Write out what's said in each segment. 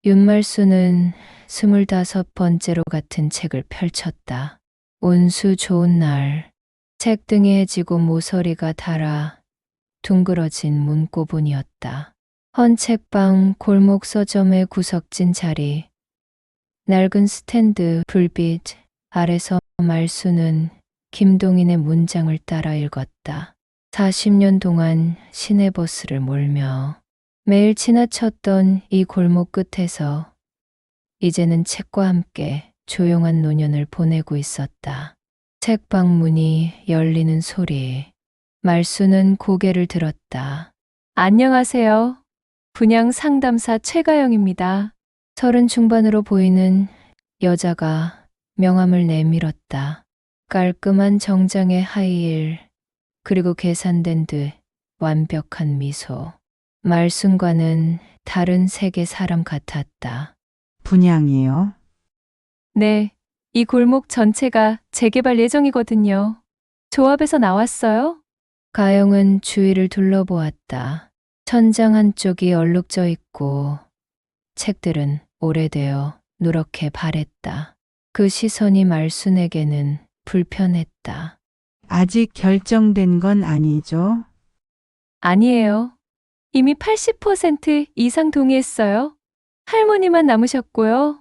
윤말수는 25번째로 같은 책을 펼쳤다. 운수 좋은 날, 책 등이 해지고 모서리가 닳아 둥그러진 문고분이었다. 헌 책방 골목 서점의 구석진 자리, 낡은 스탠드 불빛 아래서 말수는 김동인의 문장을 따라 읽었다. 40년 동안 시내버스를 몰며 매일 지나쳤던 이 골목 끝에서 이제는 책과 함께 조용한 노년을 보내고 있었다. 책방 문이 열리는 소리. 말수는 고개를 들었다. 안녕하세요. 분양 상담사 최가영입니다. 30 중반으로 보이는 여자가 명함을 내밀었다. 깔끔한 정장의 하이힐, 그리고 계산된 듯 완벽한 미소. 말순과는 다른 세계 사람 같았다. 분양이요? 네, 이 골목 전체가 재개발 예정이거든요. 조합에서 나왔어요? 가영은 주위를 둘러보았다. 천장 한쪽이 얼룩져 있고 책들은 오래되어 누렇게 바랬다. 그 시선이 말순에게는 불편했다. 아직 결정된 건 아니죠? 아니에요. 이미 80% 이상 동의했어요. 할머니만 남으셨고요.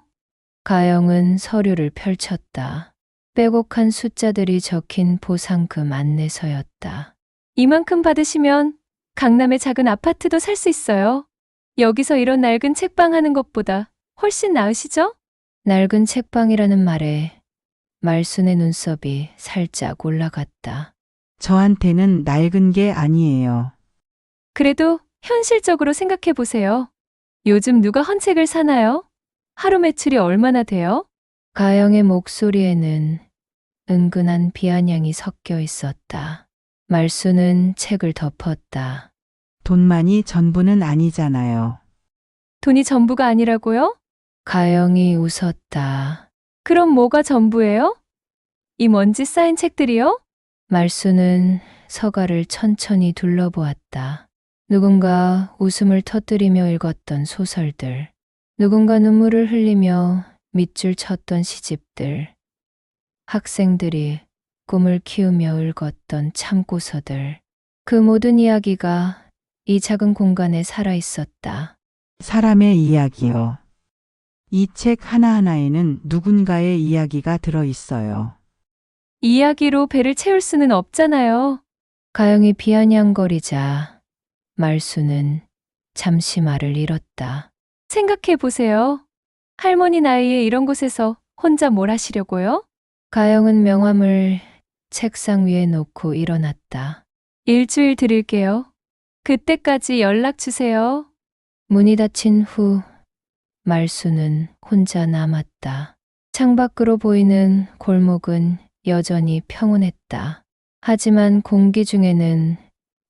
가영은 서류를 펼쳤다. 빼곡한 숫자들이 적힌 보상금 안내서였다. 이만큼 받으시면 강남의 작은 아파트도 살 수 있어요. 여기서 이런 낡은 책방 하는 것보다 훨씬 나으시죠? 낡은 책방이라는 말에 말순의 눈썹이 살짝 올라갔다. 저한테는 낡은 게 아니에요. 그래도 현실적으로 생각해 보세요. 요즘 누가 헌 책을 사나요? 하루 매출이 얼마나 돼요? 가영의 목소리에는 은근한 비아냥이 섞여 있었다. 말수는 책을 덮었다. 돈만이 전부는 아니잖아요. 돈이 전부가 아니라고요? 가영이 웃었다. 그럼 뭐가 전부예요? 이 먼지 쌓인 책들이요? 말수는 서가를 천천히 둘러보았다. 누군가 웃음을 터뜨리며 읽었던 소설들, 누군가 눈물을 흘리며 밑줄 쳤던 시집들, 학생들이 꿈을 키우며 읽었던 참고서들, 그 모든 이야기가 이 작은 공간에 살아 있었다. 사람의 이야기요. 이 책 하나하나에는 누군가의 이야기가 들어 있어요. 이야기로 배를 채울 수는 없잖아요. 가영이 비아냥거리자 말수는 잠시 말을 잃었다. 생각해 보세요. 할머니 나이에 이런 곳에서 혼자 뭘 하시려고요? 가영은 명함을 책상 위에 놓고 일어났다. 일주일 드릴게요. 그때까지 연락 주세요. 문이 닫힌 후 말수는 혼자 남았다. 창밖으로 보이는 골목은 여전히 평온했다. 하지만 공기 중에는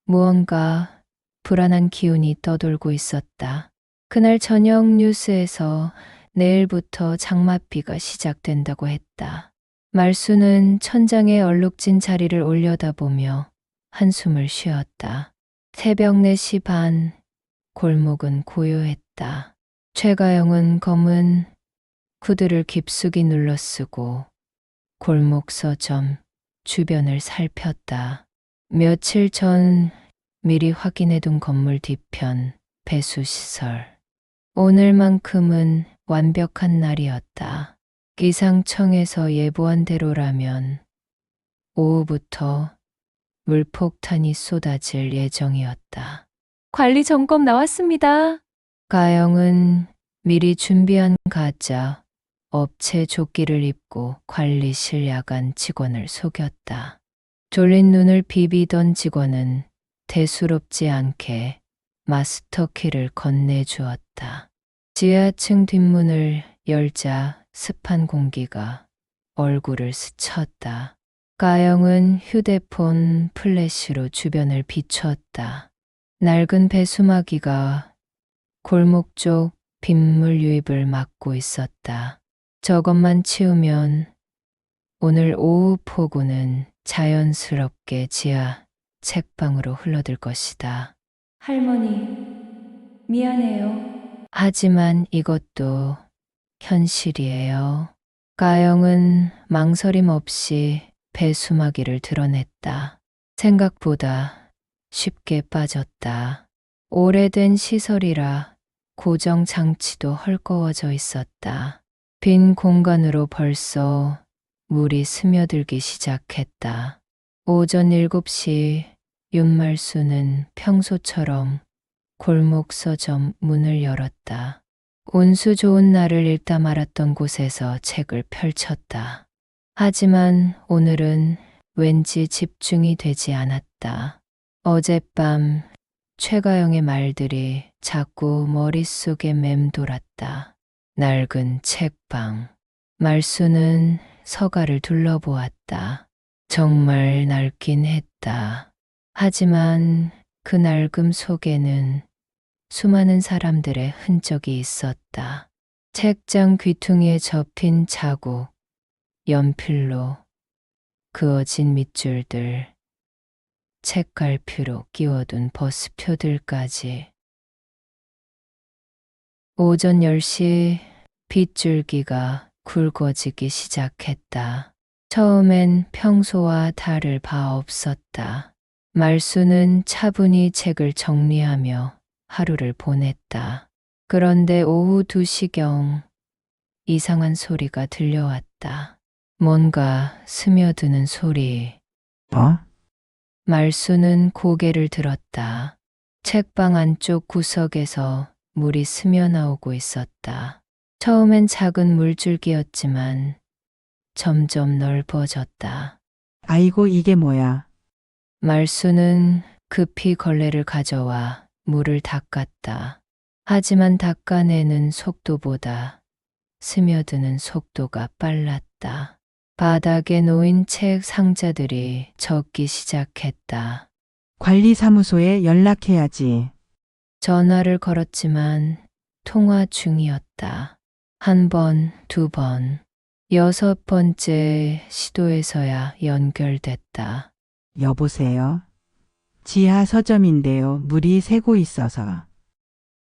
무언가 불안한 기운이 떠돌고 있었다. 그날 저녁 뉴스에서 내일부터 장맛비가 시작된다고 했다. 말수는 천장에 얼룩진 자리를 올려다보며 한숨을 쉬었다. 새벽 4시 반, 골목은 고요했다. 최가영은 검은 구두를 깊숙이 눌러쓰고 골목 서점 주변을 살폈다. 며칠 전 미리 확인해둔 건물 뒤편 배수시설. 오늘만큼은 완벽한 날이었다. 기상청에서 예보한 대로라면 오후부터 물폭탄이 쏟아질 예정이었다. 관리 점검 나왔습니다. 가영은 미리 준비한 가짜 업체 조끼를 입고 관리실 야간 직원을 속였다. 졸린 눈을 비비던 직원은 대수롭지 않게 마스터키를 건네주었다. 지하층 뒷문을 열자 습한 공기가 얼굴을 스쳤다. 가영은 휴대폰 플래시로 주변을 비추었다. 낡은 배수마기가 골목 쪽 빗물 유입을 막고 있었다. 저것만 치우면 오늘 오후 폭우는 자연스럽게 지하 책방으로 흘러들 것이다. 할머니, 미안해요. 하지만 이것도 현실이에요. 가영은 망설임 없이 배수마기를 드러냈다. 생각보다 쉽게 빠졌다. 오래된 시설이라 고정 장치도 헐거워져 있었다. 빈 공간으로 벌써 물이 스며들기 시작했다. 오전 7시 윤말수는 평소처럼 골목 서점 문을 열었다. 운수 좋은 날을 읽다 말았던 곳에서 책을 펼쳤다. 하지만 오늘은 왠지 집중이 되지 않았다. 어젯밤 최가영의 말들이 자꾸 머릿속에 맴돌았다. 낡은 책방. 말수는 서가를 둘러보았다. 정말 낡긴 했다. 하지만 그 낡음 속에는 수많은 사람들의 흔적이 있었다. 책장 귀퉁이에 접힌 자국, 연필로 그어진 밑줄들, 책갈피로 끼워둔 버스표들까지. 오전 10시 빗줄기가 굵어지기 시작했다. 처음엔 평소와 다를 바 없었다. 말수는 차분히 책을 정리하며 하루를 보냈다. 그런데 오후 2시경 이상한 소리가 들려왔다. 뭔가 스며드는 소리. 뭐? 말수는 고개를 들었다. 책방 안쪽 구석에서 물이 스며나오고 있었다. 처음엔 작은 물줄기였지만 점점 넓어졌다. 아이고, 이게 뭐야? 말수는 급히 걸레를 가져와 물을 닦았다. 하지만 닦아내는 속도보다 스며드는 속도가 빨랐다. 바닥에 놓인 책 상자들이 젖기 시작했다. 관리사무소에 연락해야지. 전화를 걸었지만 통화 중이었다. 1번, 2번, 6번째 시도에서야 연결됐다. 여보세요? 지하 서점인데요. 물이 새고 있어서.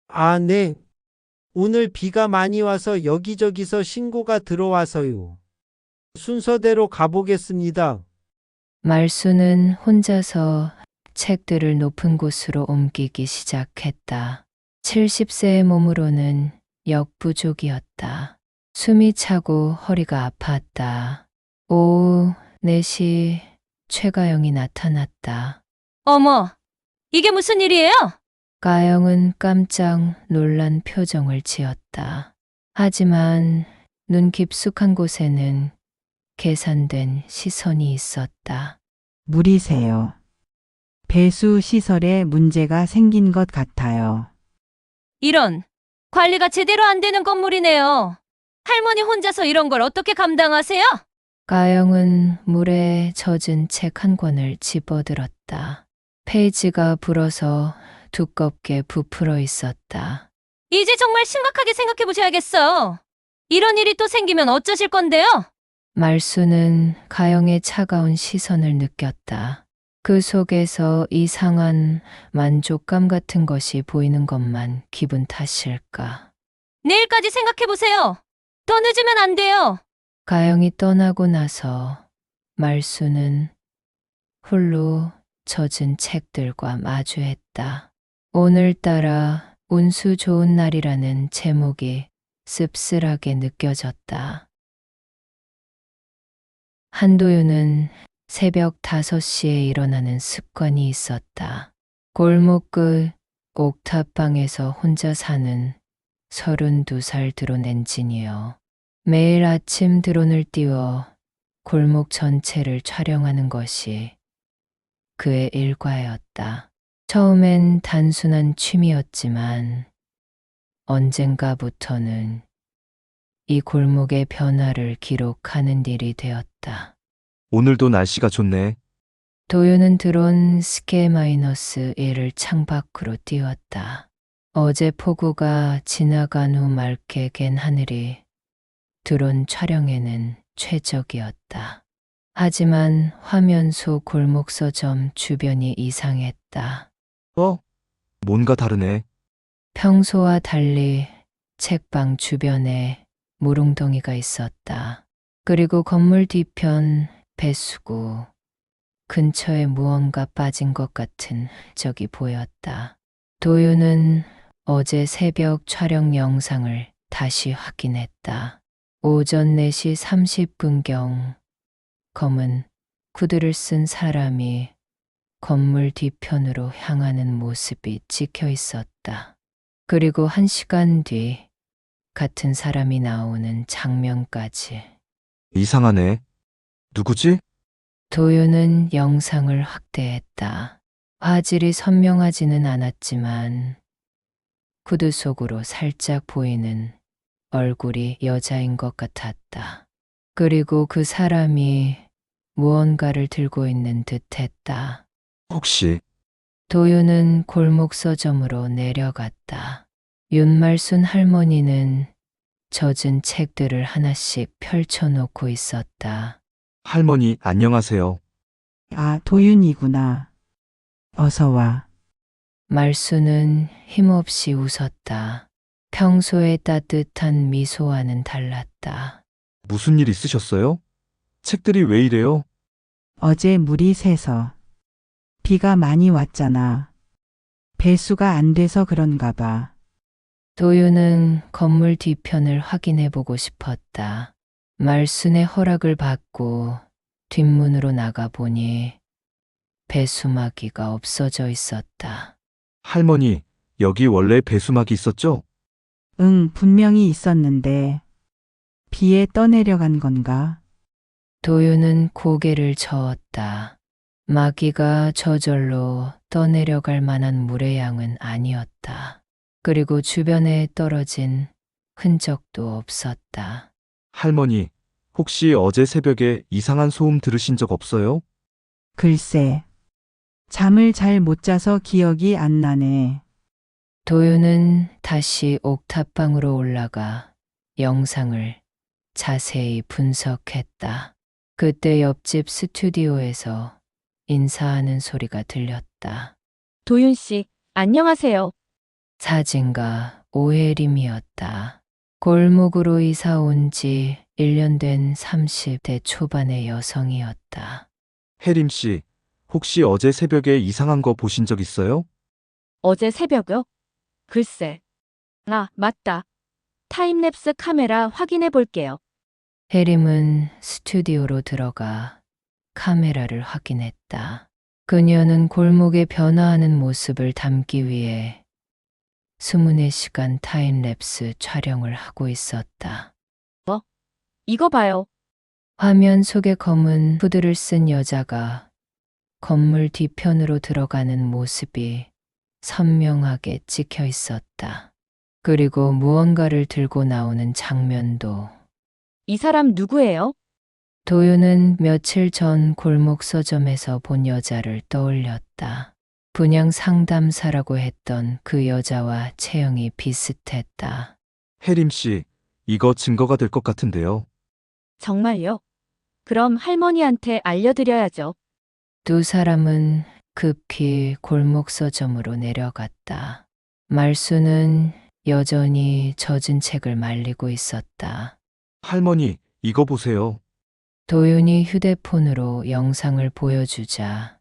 아, 네. 오늘 비가 많이 와서 여기저기서 신고가 들어와서요. 순서대로 가보겠습니다. 말수는 혼자서 책들을 높은 곳으로 옮기기 시작했다. 70세의 몸으로는 역부족이었다. 숨이 차고 허리가 아팠다. 오후 4시 최가영이 나타났다. 어머, 이게 무슨 일이에요? 가영은 깜짝 놀란 표정을 지었다. 하지만 눈 깊숙한 곳에는 계산된 시선이 있었다. 물이 새요. 배수 시설에 문제가 생긴 것 같아요. 이런, 관리가 제대로 안 되는 건물이네요. 할머니 혼자서 이런 걸 어떻게 감당하세요? 가영은 물에 젖은 책 한 권을 집어들었다. 페이지가 불어서 두껍게 부풀어 있었다. 이제 정말 심각하게 생각해 보셔야겠어요. 이런 일이 또 생기면 어쩌실 건데요? 말수는 가영의 차가운 시선을 느꼈다. 그 속에서 이상한 만족감 같은 것이 보이는 것만 기분 탓일까. 내일까지 생각해 보세요. 더 늦으면 안 돼요. 가영이 떠나고 나서 말수는 홀로 젖은 책들과 마주했다. 오늘따라 운수 좋은 날이라는 제목이 씁쓸하게 느껴졌다. 한도윤은 새벽 5시에 일어나는 습관이 있었다. 골목 끝 옥탑방에서 혼자 사는 32살 드론 엔지니어. 매일 아침 드론을 띄워 골목 전체를 촬영하는 것이 그의 일과였다. 처음엔 단순한 취미였지만 언젠가부터는 이 골목의 변화를 기록하는 일이 되었다. 오늘도 날씨가 좋네. 도윤은 드론 스케-1을 창밖으로 띄웠다. 어제 폭우가 지나간 후 맑게 갠 하늘이 드론 촬영에는 최적이었다. 하지만 화면 속 골목 서점 주변이 이상했다. 뭔가 다르네. 평소와 달리 책방 주변에 물웅덩이가 있었다. 그리고 건물 뒤편 배수구 근처에 무언가 빠진 것 같은 적이 보였다. 도윤은 어제 새벽 촬영 영상을 다시 확인했다. 오전 4시 30분경 검은 구두를 쓴 사람이 건물 뒤편으로 향하는 모습이 찍혀 있었다. 그리고 1시간 뒤 같은 사람이 나오는 장면까지. 이상하네. 누구지? 도윤은 영상을 확대했다. 화질이 선명하지는 않았지만 구두 속으로 살짝 보이는 얼굴이 여자인 것 같았다. 그리고 그 사람이 무언가를 들고 있는 듯 했다. 혹시 도윤은 골목 서점으로 내려갔다. 윤말순 할머니는 젖은 책들을 하나씩 펼쳐놓고 있었다. 할머니 안녕하세요. 아, 도윤이구나. 어서 와. 말순은 힘없이 웃었다. 평소의 따뜻한 미소와는 달랐다. 무슨 일 있으셨어요? 책들이 왜 이래요? 어제 물이 새서 비가 많이 왔잖아. 배수가 안 돼서 그런가 봐. 도윤은 건물 뒤편을 확인해 보고 싶었다. 말순의 허락을 받고 뒷문으로 나가 보니 배수마기가 없어져 있었다. 할머니, 여기 원래 배수막이 있었죠? 응, 분명히 있었는데 비에 떠내려간 건가? 도윤은 고개를 저었다. 마기가 저절로 떠내려갈 만한 물의 양은 아니었다. 그리고 주변에 떨어진 흔적도 없었다. 할머니, 혹시 어제 새벽에 이상한 소음 들으신 적 없어요? 글쎄, 잠을 잘 못 자서 기억이 안 나네. 도윤은 다시 옥탑방으로 올라가 영상을 자세히 분석했다. 그때 옆집 스튜디오에서 인사하는 소리가 들렸다. 도윤 씨, 안녕하세요. 사진가 오혜림이었다. 골목으로 이사 온 지 1년 된 30대 초반의 여성이었다. 혜림 씨, 혹시 어제 새벽에 이상한 거 보신 적 있어요? 어제 새벽요? 글쎄. 아, 맞다. 타임랩스 카메라 확인해 볼게요. 혜림은 스튜디오로 들어가 카메라를 확인했다. 그녀는 골목의 변화하는 모습을 담기 위해 24시간 타임랩스 촬영을 하고 있었다. 이거 봐요. 화면 속에 검은 후드를 쓴 여자가 건물 뒤편으로 들어가는 모습이 선명하게 찍혀 있었다. 그리고 무언가를 들고 나오는 장면도. 이 사람 누구예요? 도윤은 며칠 전 골목 서점에서 본 여자를 떠올렸다. 분양 상담사라고 했던 그 여자와 체형이 비슷했다. 혜림 씨, 이거 증거가 될 것 같은데요. 정말요? 그럼 할머니한테 알려드려야죠. 두 사람은 급히 골목 서점으로 내려갔다. 말수는 여전히 젖은 책을 말리고 있었다. 할머니, 이거 보세요. 도윤이 휴대폰으로 영상을 보여주자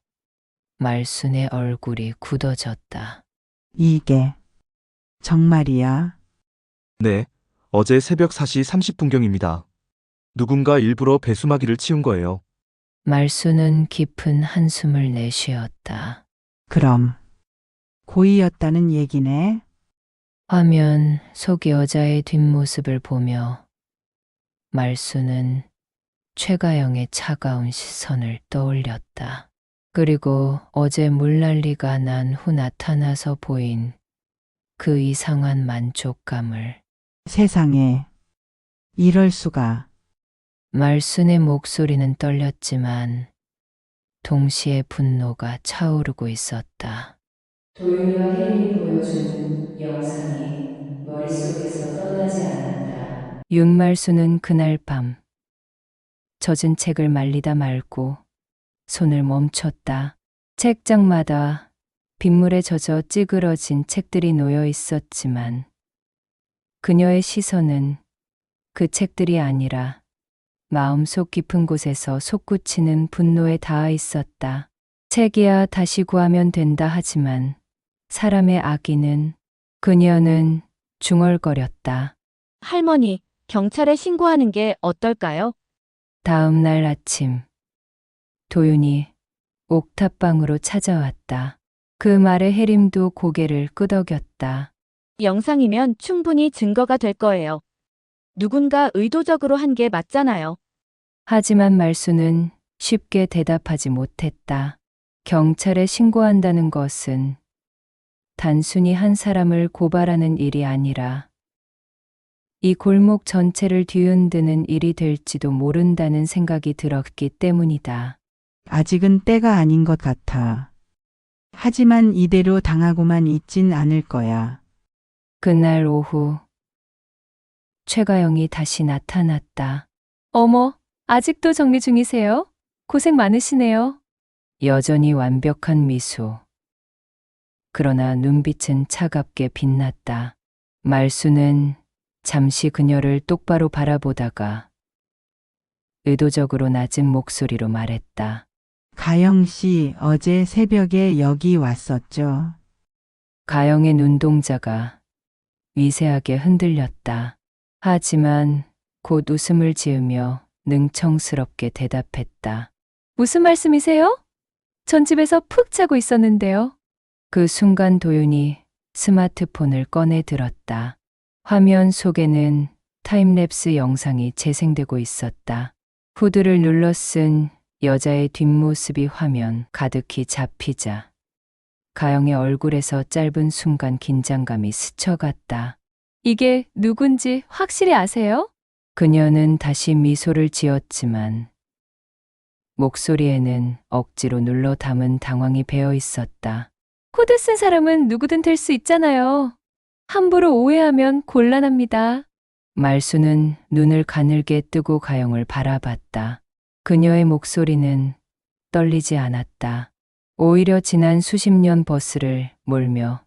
말순의 얼굴이 굳어졌다. 이게 정말이야? 네, 어제 새벽 4시 30분경입니다. 누군가 일부러 배수마기를 치운 거예요. 말수는 깊은 한숨을 내쉬었다. 그럼 고의였다는 얘기네? 화면 속 여자의 뒷모습을 보며 말수는 최가영의 차가운 시선을 떠올렸다. 그리고 어제 물난리가 난 후 나타나서 보인 그 이상한 만족감을. 세상에, 이럴 수가. 말순의 목소리는 떨렸지만 동시에 분노가 차오르고 있었다. 도윤이와 혜림이 보여준 영상이 머릿속에서 떠나지 않았다. 윤말수는 그날 밤 젖은 책을 말리다 말고 손을 멈췄다. 책장마다 빗물에 젖어 찌그러진 책들이 놓여 있었지만 그녀의 시선은 그 책들이 아니라 마음속 깊은 곳에서 솟구치는 분노에 닿아 있었다. 책이야 다시 구하면 된다 하지만 사람의 악의는 그녀는 중얼거렸다. 할머니, 경찰에 신고하는 게 어떨까요? 다음 날 아침 도윤이 옥탑방으로 찾아왔다. 그 말에 혜림도 고개를 끄덕였다. 영상이면 충분히 증거가 될 거예요. 누군가 의도적으로 한 게 맞잖아요. 하지만 말수는 쉽게 대답하지 못했다. 경찰에 신고한다는 것은 단순히 한 사람을 고발하는 일이 아니라 이 골목 전체를 뒤흔드는 일이 될지도 모른다는 생각이 들었기 때문이다. 아직은 때가 아닌 것 같아. 하지만 이대로 당하고만 있진 않을 거야. 그날 오후 최가영이 다시 나타났다. 어머, 아직도 정리 중이세요? 고생 많으시네요. 여전히 완벽한 미소. 그러나 눈빛은 차갑게 빛났다. 말수는 잠시 그녀를 똑바로 바라보다가 의도적으로 낮은 목소리로 말했다. 가영 씨 어제 새벽에 여기 왔었죠? 가영의 눈동자가 미세하게 흔들렸다. 하지만 곧 웃음을 지으며 능청스럽게 대답했다. 무슨 말씀이세요? 전 집에서 푹 자고 있었는데요. 그 순간 도윤이 스마트폰을 꺼내 들었다. 화면 속에는 타임랩스 영상이 재생되고 있었다. 후드를 눌러 쓴 여자의 뒷모습이 화면 가득히 잡히자 가영의 얼굴에서 짧은 순간 긴장감이 스쳐갔다. 이게 누군지 확실히 아세요? 그녀는 다시 미소를 지었지만 목소리에는 억지로 눌러 담은 당황이 배어 있었다. 코드 쓴 사람은 누구든 될 수 있잖아요. 함부로 오해하면 곤란합니다. 말수는 눈을 가늘게 뜨고 가영을 바라봤다. 그녀의 목소리는 떨리지 않았다. 오히려 지난 수십 년 버스를 몰며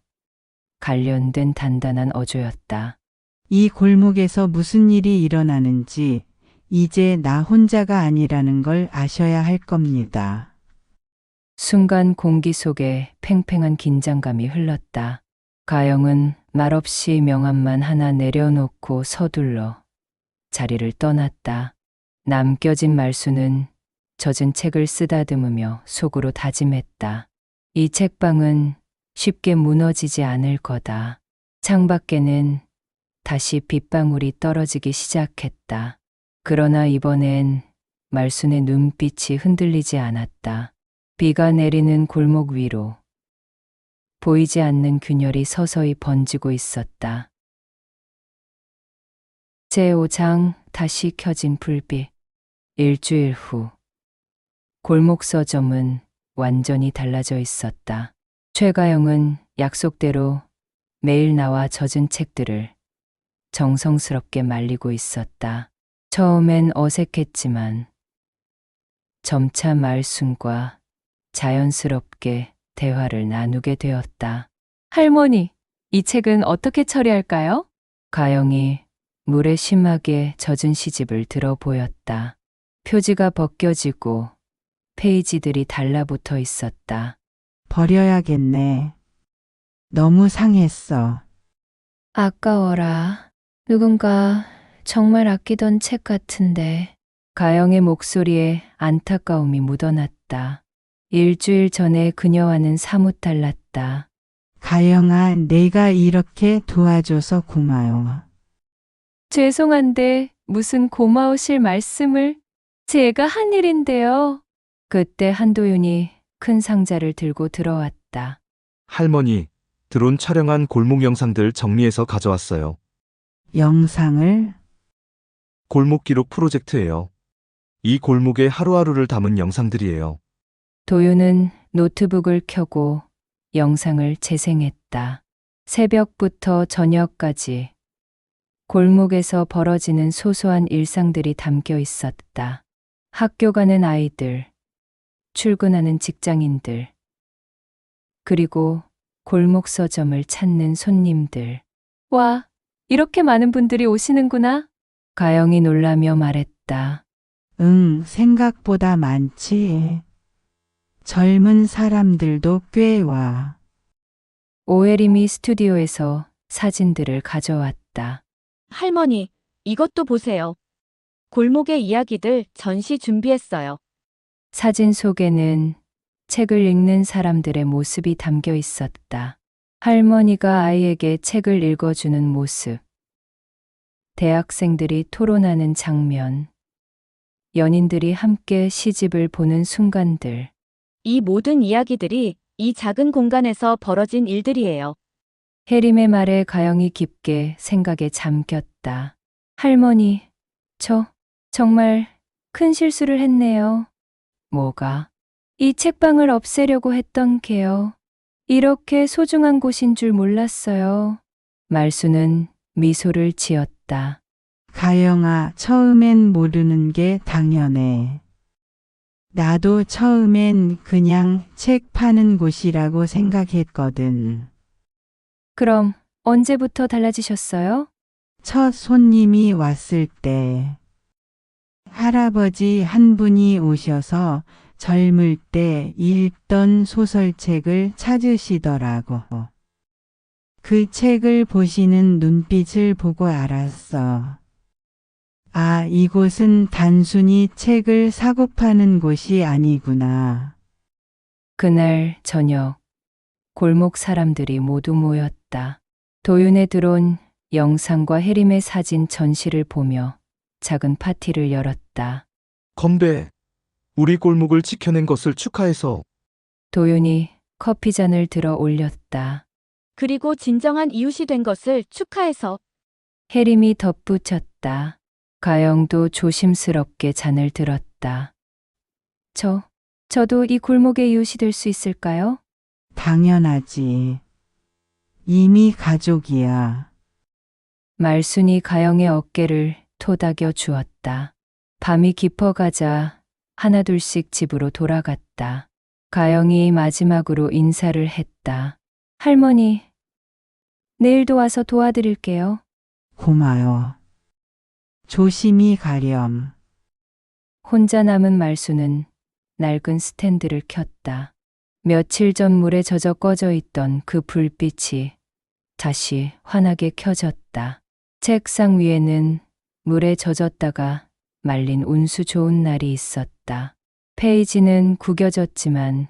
관련된 단단한 어조였다. 이 골목에서 무슨 일이 일어나는지 이제 나 혼자가 아니라는 걸 아셔야 할 겁니다. 순간 공기 속에 팽팽한 긴장감이 흘렀다. 가영은 말없이 명함만 하나 내려놓고 서둘러 자리를 떠났다. 남겨진 말수는 젖은 책을 쓰다듬으며 속으로 다짐했다. 이 책방은 쉽게 무너지지 않을 거다. 창밖에는 다시 빗방울이 떨어지기 시작했다. 그러나 이번엔 말순의 눈빛이 흔들리지 않았다. 비가 내리는 골목 위로 보이지 않는 균열이 서서히 번지고 있었다. 제5장 다시 켜진 불빛. 일주일 후 골목 서점은 완전히 달라져 있었다. 최가영은 약속대로 매일 나와 젖은 책들을 정성스럽게 말리고 있었다. 처음엔 어색했지만 점차 말순과 자연스럽게 대화를 나누게 되었다. 할머니, 이 책은 어떻게 처리할까요? 가영이 물에 심하게 젖은 시집을 들어 보였다. 표지가 벗겨지고 페이지들이 달라붙어 있었다. 버려야겠네. 너무 상했어. 아까워라. 누군가 정말 아끼던 책 같은데. 가영의 목소리에 안타까움이 묻어났다. 일주일 전에 그녀와는 사뭇 달랐다. 가영아, 내가 이렇게 도와줘서 고마워. 죄송한데 무슨 고마우실 말씀을. 제가 한 일인데요. 그때 한도윤이 큰 상자를 들고 들어왔다. 할머니, 드론 촬영한 골목 영상들 정리해서 가져왔어요. 영상을? 골목 기록 프로젝트예요. 이 골목의 하루하루를 담은 영상들이에요. 도윤은 노트북을 켜고 영상을 재생했다. 새벽부터 저녁까지 골목에서 벌어지는 소소한 일상들이 담겨 있었다. 학교 가는 아이들, 출근하는 직장인들, 그리고 골목 서점을 찾는 손님들. 와, 이렇게 많은 분들이 오시는구나. 가영이 놀라며 말했다. 응, 생각보다 많지. 젊은 사람들도 꽤 와. 오혜림이 스튜디오에서 사진들을 가져왔다. 할머니, 이것도 보세요. 골목의 이야기들 전시 준비했어요. 사진 속에는 책을 읽는 사람들의 모습이 담겨 있었다. 할머니가 아이에게 책을 읽어주는 모습, 대학생들이 토론하는 장면, 연인들이 함께 시집을 보는 순간들. 이 모든 이야기들이 이 작은 공간에서 벌어진 일들이에요. 혜림의 말에 가영이 깊게 생각에 잠겼다. 할머니, 저 정말 큰 실수를 했네요. 뭐가? 이 책방을 없애려고 했던 게요. 이렇게 소중한 곳인 줄 몰랐어요. 말수는 미소를 지었다. 가영아, 처음엔 모르는 게 당연해. 나도 처음엔 그냥 책 파는 곳이라고 생각했거든. 그럼 언제부터 달라지셨어요? 첫 손님이 왔을 때 할아버지 한 분이 오셔서 젊을 때 읽던 소설책을 찾으시더라고. 그 책을 보시는 눈빛을 보고 알았어. 아, 이곳은 단순히 책을 사고 파는 곳이 아니구나. 그날 저녁 골목 사람들이 모두 모였다. 도윤에 들어온 영상과 혜림의 사진 전시를 보며 작은 파티를 열었다. 건배. 우리 골목을 지켜낸 것을 축하해서. 도윤이 커피잔을 들어 올렸다. 그리고 진정한 이웃이 된 것을 축하해서. 혜림이 덧붙였다. 가영도 조심스럽게 잔을 들었다. 저도 이 골목의 이웃이 될 수 있을까요? 당연하지. 이미 가족이야. 말순이 가영의 어깨를 토닥여 주었다. 밤이 깊어가자 하나둘씩 집으로 돌아갔다. 가영이 마지막으로 인사를 했다. 할머니, 내일도 와서 도와드릴게요. 고마워. 조심히 가렴. 혼자 남은 말수는 낡은 스탠드를 켰다. 며칠 전 물에 젖어 꺼져 있던 그 불빛이 다시 환하게 켜졌다. 책상 위에는 물에 젖었다가 말린 운수 좋은 날이 있었다. 페이지는 구겨졌지만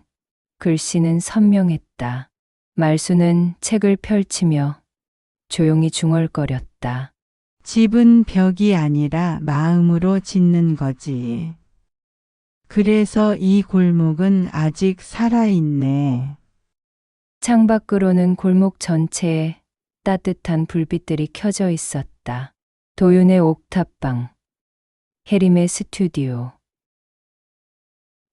글씨는 선명했다. 말수는 책을 펼치며 조용히 중얼거렸다. 집은 벽이 아니라 마음으로 짓는 거지. 그래서 이 골목은 아직 살아있네. 창밖으로는 골목 전체에 따뜻한 불빛들이 켜져 있었다. 도윤의 옥탑방, 혜림의 스튜디오,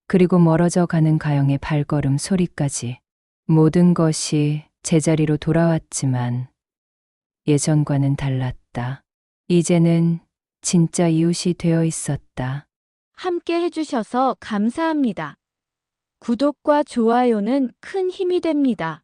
그리고 멀어져 가는 가영의 발걸음 소리까지 모든 것이 제자리로 돌아왔지만 예전과는 달랐다. 이제는 진짜 이웃이 되어 있었다. 함께 해주셔서 감사합니다. 구독과 좋아요는 큰 힘이 됩니다.